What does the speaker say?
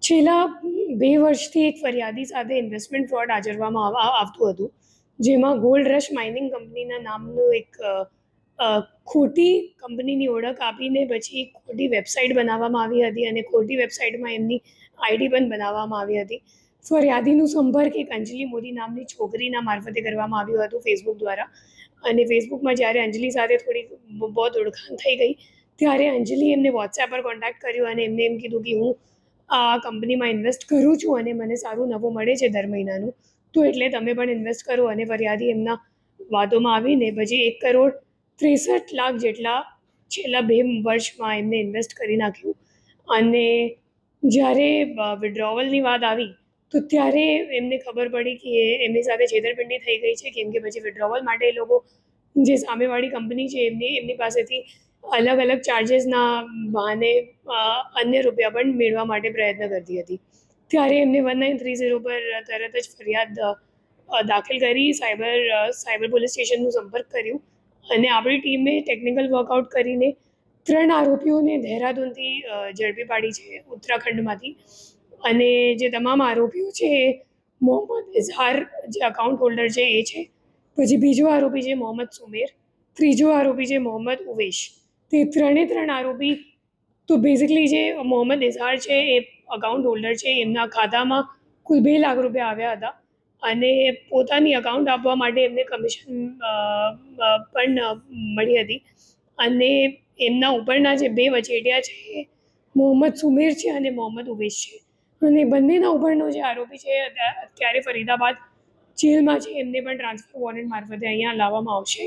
છેલ્લા 2 વર્ષથી એક ફરિયાદી સાથે ઇન્વેસ્ટમેન્ટ ફ્રોડ આચરવામાં આવતું હતું, જેમાં ગોલ્ડ રશ માઇનિંગ કંપનીના નામનું એક ખોટી કંપનીની ઓળખ આપીને પછી ખોટી વેબસાઇટ બનાવવામાં આવી હતી અને ખોટી વેબસાઇટમાં એમની આઈડી પણ બનાવવામાં આવી હતી. ફરિયાદીનું સંપર્ક એક અંજલિ મોદી નામની છોકરીના મારફતે કરવામાં આવ્યું હતું ફેસબુક દ્વારા. અને ફેસબુકમાં જ્યારે અંજલિ સાથે થોડી બહુ ઓળખાણ થઈ ગઈ ત્યારે અંજલિ એમને વોટ્સએપ પર કોન્ટેક્ટ કર્યો અને એમને એમ કીધું કે હું આ કંપનીમાં ઇન્વેસ્ટ કરું છું અને મને સારું નફો મળે છે દર મહિનાનું, તો એટલે તમે પણ ઇન્વેસ્ટ કરો. અને ફરિયાદી એમના વાતોમાં આવીને પછી 1,63,00,000 જેટલા છેલ્લા 2 વર્ષમાં એમને ઇન્વેસ્ટ કરી નાખ્યું. અને જ્યારે વિડ્રોવલની વાત આવી તો ત્યારે એમને ખબર પડી કે એમની સાથે છેતરપિંડી થઈ ગઈ છે, કેમ કે પછી વિડ્રોવલ માટે એ લોકો જે સામેવાળી કંપની છે એમની પાસેથી અલગ અલગ ચાર્જિસના બહાને અન્ય રૂપિયા પણ મેળવવા માટે પ્રયત્ન કરતી હતી. ત્યારે એમને 1930 પર તરત જ ફરિયાદ દાખલ કરી સાયબર પોલીસ સ્ટેશનનો સંપર્ક કર્યું અને આપણી ટીમે ટેકનિકલ વર્કઆઉટ કરીને 3 આરોપીઓને દહેરાદૂનથી ઝડપી પાડી છે, ઉત્તરાખંડમાંથી. અને જે તમામ આરોપીઓ છે એ મોહમ્મદ ઇઝહાર જે અકાઉન્ટ હોલ્ડર છે એ છે, પછી બીજો આરોપી છે મોહમ્મદ સુમેર, ત્રીજો આરોપી છે મોહમ્મદ ઉવેશ. તે 3 આરોપી તો બેઝિકલી જે મોહમ્મદ ઇઝહાર છે એ અકાઉન્ટ હોલ્ડર છે, એમના ખાતામાં કુલ 2 લાખ રૂપિયા આવ્યા હતા અને પોતાની અકાઉન્ટ આપવા માટે એમને કમિશન પણ મળી હતી. અને એમના ઉપરના જે 2 વચેટિયા છે એ મોહમ્મદ સુમેર છે અને મોહમ્મદ ઉવેશ છે. અને બંનેના ઉપરનો જે આરોપી છે અત્યારે ફરીદાબાદ જેલમાં છે, એમને પણ ટ્રાન્સફર વોરંટ મારફતે અહીંયા લાવવામાં આવશે.